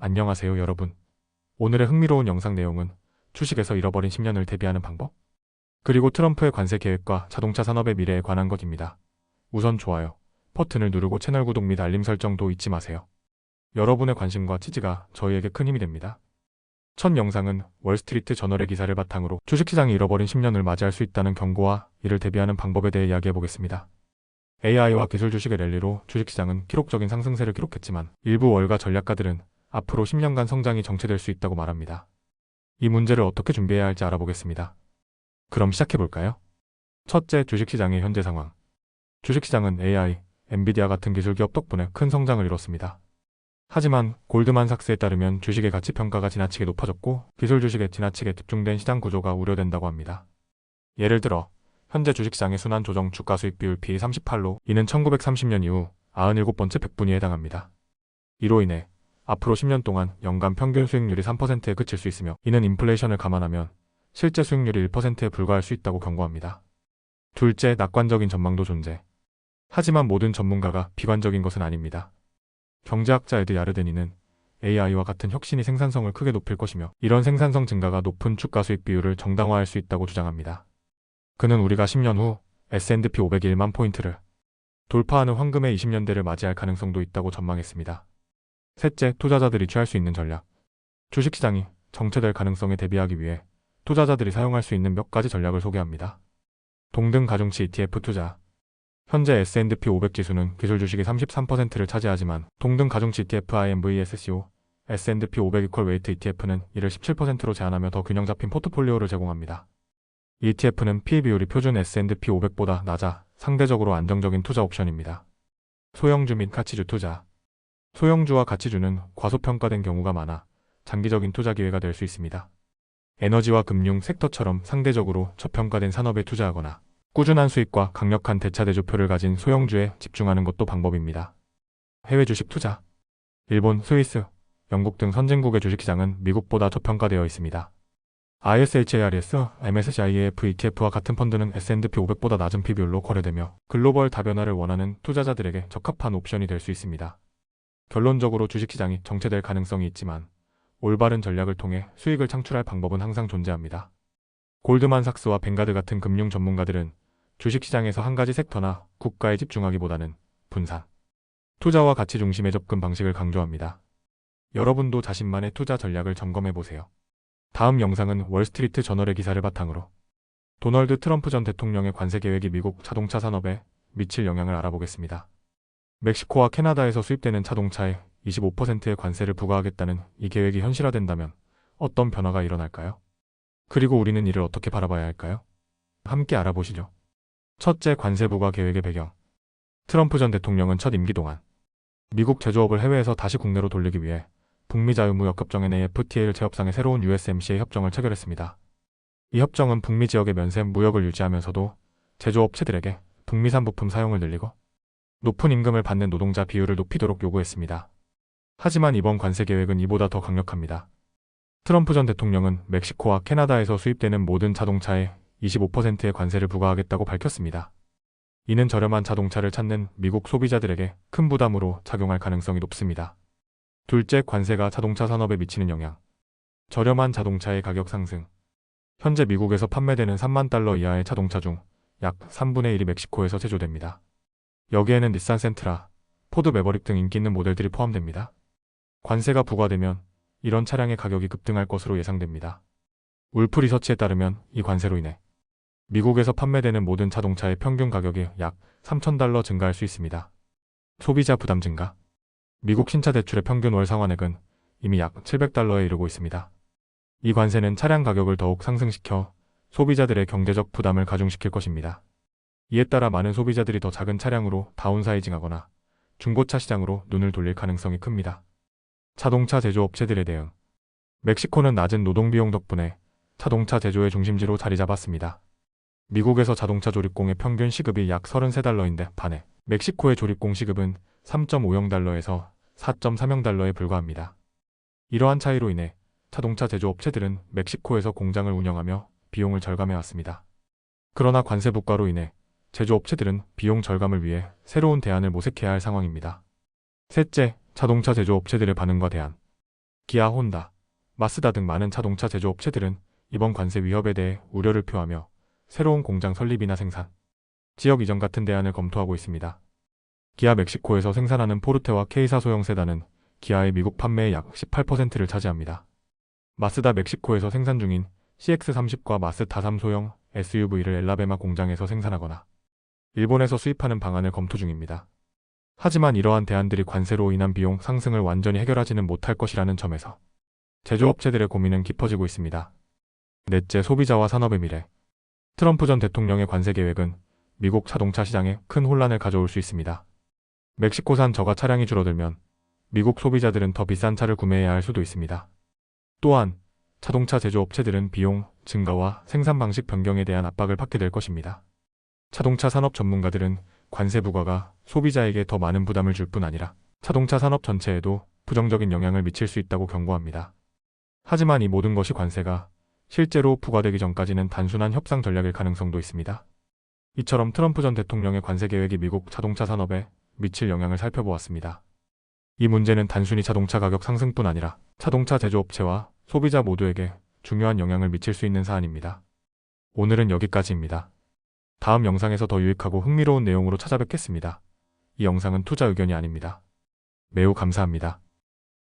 안녕하세요 여러분. 오늘의 흥미로운 영상 내용은 주식에서 잃어버린 10년을 대비하는 방법? 그리고 트럼프의 관세 계획과 자동차 산업의 미래에 관한 것입니다. 우선 좋아요 버튼을 누르고 채널 구독 및 알림 설정도 잊지 마세요. 여러분의 관심과 지지가 저희에게 큰 힘이 됩니다. 첫 영상은 월스트리트 저널의 기사를 바탕으로 주식시장이 잃어버린 10년을 맞이할 수 있다는 경고와 이를 대비하는 방법에 대해 이야기해보겠습니다. AI와 기술 주식의 랠리로 주식시장은 기록적인 상승세를 기록했지만 일부 월가 전략가들은 앞으로 10년간 성장이 정체될 수 있다고 말합니다. 이 문제를 어떻게 준비해야 할지 알아보겠습니다. 그럼 시작해볼까요? 첫째, 주식시장의 현재 상황. 주식시장은 AI, 엔비디아 같은 기술기업 덕분에 큰 성장을 이뤘습니다. 하지만 골드만삭스에 따르면 주식의 가치평가가 지나치게 높아졌고 기술 주식에 지나치게 집중된 시장 구조가 우려된다고 합니다. 예를 들어 현재 주식시장의 순환 조정 주가 수익 비율 P 38로 이는 1930년 이후 97번째 백분위에 해당합니다. 이로 인해 앞으로 10년 동안 연간 평균 수익률이 3%에 그칠 수 있으며 이는 인플레이션을 감안하면 실제 수익률이 1%에 불과할 수 있다고 경고합니다. 둘째, 낙관적인 전망도 존재. 하지만 모든 전문가가 비관적인 것은 아닙니다. 경제학자 에드 야르데니는 AI와 같은 혁신이 생산성을 크게 높일 것이며 이런 생산성 증가가 높은 주가 수익 비율을 정당화할 수 있다고 주장합니다. 그는 우리가 10년 후 S&P 500이 1만 포인트를 돌파하는 황금의 20년대를 맞이할 가능성도 있다고 전망했습니다. 셋째, 투자자들이 취할 수 있는 전략. 주식시장이 정체될 가능성에 대비하기 위해 투자자들이 사용할 수 있는 몇 가지 전략을 소개합니다. 동등 가중치 ETF 투자. 현재 S&P 500 지수는 기술 주식이 33%를 차지하지만 동등 가중치 ETF IMVSCO, S&P 500 이퀄 웨이트 ETF는 이를 17%로 제한하며 더 균형 잡힌 포트폴리오를 제공합니다. ETF는 PE 비율이 표준 S&P 500보다 낮아 상대적으로 안정적인 투자 옵션입니다. 소형주 및 가치주 투자. 소형주와 가치주는 과소평가된 경우가 많아 장기적인 투자 기회가 될 수 있습니다. 에너지와 금융 섹터처럼 상대적으로 저평가된 산업에 투자하거나 꾸준한 수익과 강력한 대차대조표를 가진 소형주에 집중하는 것도 방법입니다. 해외 주식 투자. 일본, 스위스, 영국 등 선진국의 주식시장은 미국보다 저평가되어 있습니다. ISHARS, MSCIF ETF와 같은 펀드는 S&P 500보다 낮은 P비율로 거래되며 글로벌 다변화를 원하는 투자자들에게 적합한 옵션이 될 수 있습니다. 결론적으로 주식시장이 정체될 가능성이 있지만 올바른 전략을 통해 수익을 창출할 방법은 항상 존재합니다. 골드만삭스와 뱅가드 같은 금융 전문가들은 주식시장에서 한 가지 섹터나 국가에 집중하기보다는 분산, 투자와 가치 중심의 접근 방식을 강조합니다. 여러분도 자신만의 투자 전략을 점검해보세요. 다음 영상은 월스트리트 저널의 기사를 바탕으로 도널드 트럼프 전 대통령의 관세 계획이 미국 자동차 산업에 미칠 영향을 알아보겠습니다. 멕시코와 캐나다에서 수입되는 자동차에 25%의 관세를 부과하겠다는 이 계획이 현실화된다면 어떤 변화가 일어날까요? 그리고 우리는 이를 어떻게 바라봐야 할까요? 함께 알아보시죠. 첫째, 관세 부과 계획의 배경. 트럼프 전 대통령은 첫 임기 동안 미국 제조업을 해외에서 다시 국내로 돌리기 위해 북미 자유무역협정인 FTA를 제협상의 새로운 USMCA 협정을 체결했습니다. 이 협정은 북미 지역의 면세 무역을 유지하면서도 제조업체들에게 북미산 부품 사용을 늘리고 높은 임금을 받는 노동자 비율을 높이도록 요구했습니다. 하지만 이번 관세 계획은 이보다 더 강력합니다. 트럼프 전 대통령은 멕시코와 캐나다에서 수입되는 모든 자동차에 25%의 관세를 부과하겠다고 밝혔습니다. 이는 저렴한 자동차를 찾는 미국 소비자들에게 큰 부담으로 작용할 가능성이 높습니다. 둘째, 관세가 자동차 산업에 미치는 영향. 저렴한 자동차의 가격 상승. 현재 미국에서 판매되는 3만 달러 이하의 자동차 중 약 3분의 1이 멕시코에서 제조됩니다. 여기에는 닛산 센트라, 포드 매버릭 등 인기 있는 모델들이 포함됩니다. 관세가 부과되면 이런 차량의 가격이 급등할 것으로 예상됩니다. 울프 리서치에 따르면 이 관세로 인해 미국에서 판매되는 모든 자동차의 평균 가격이 약 3,000달러 증가할 수 있습니다. 소비자 부담 증가. 미국 신차 대출의 평균 월 상환액은 이미 약 700달러에 이르고 있습니다. 이 관세는 차량 가격을 더욱 상승시켜 소비자들의 경제적 부담을 가중시킬 것입니다. 이에 따라 많은 소비자들이 더 작은 차량으로 다운사이징하거나 중고차 시장으로 눈을 돌릴 가능성이 큽니다. 자동차 제조업체들의 대응. 멕시코는 낮은 노동비용 덕분에 자동차 제조의 중심지로 자리 잡았습니다. 미국에서 자동차 조립공의 평균 시급이 약 33달러인데 반해 멕시코의 조립공 시급은 3.50달러에서 4.30달러에 불과합니다. 이러한 차이로 인해 자동차 제조업체들은 멕시코에서 공장을 운영하며 비용을 절감해왔습니다. 그러나 관세 부과로 인해 제조업체들은 비용 절감을 위해 새로운 대안을 모색해야 할 상황입니다. 셋째, 자동차 제조업체들의 반응과 대안. 기아, 혼다, 마쓰다 등 많은 자동차 제조업체들은 이번 관세 위협에 대해 우려를 표하며 새로운 공장 설립이나 생산, 지역 이전 같은 대안을 검토하고 있습니다. 기아 멕시코에서 생산하는 포르테와 K사 소형 세단은 기아의 미국 판매의 약 18%를 차지합니다. 마쓰다 멕시코에서 생산 중인 CX-30과 마스타3 소형 SUV를 엘라베마 공장에서 생산하거나 일본에서 수입하는 방안을 검토 중입니다. 하지만 이러한 대안들이 관세로 인한 비용 상승을 완전히 해결하지는 못할 것이라는 점에서 제조업체들의 고민은 깊어지고 있습니다. 넷째, 소비자와 산업의 미래. 트럼프 전 대통령의 관세 계획은 미국 자동차 시장에 큰 혼란을 가져올 수 있습니다. 멕시코산 저가 차량이 줄어들면 미국 소비자들은 더 비싼 차를 구매해야 할 수도 있습니다. 또한 자동차 제조업체들은 비용 증가와 생산 방식 변경에 대한 압박을 받게 될 것입니다. 자동차 산업 전문가들은 관세 부과가 소비자에게 더 많은 부담을 줄 뿐 아니라 자동차 산업 전체에도 부정적인 영향을 미칠 수 있다고 경고합니다. 하지만 이 모든 것이 관세가 실제로 부과되기 전까지는 단순한 협상 전략일 가능성도 있습니다. 이처럼 트럼프 전 대통령의 관세 계획이 미국 자동차 산업에 미칠 영향을 살펴보았습니다. 이 문제는 단순히 자동차 가격 상승뿐 아니라 자동차 제조업체와 소비자 모두에게 중요한 영향을 미칠 수 있는 사안입니다. 오늘은 여기까지입니다. 다음 영상에서 더 유익하고 흥미로운 내용으로 찾아뵙겠습니다. 이 영상은 투자 의견이 아닙니다. 매우 감사합니다.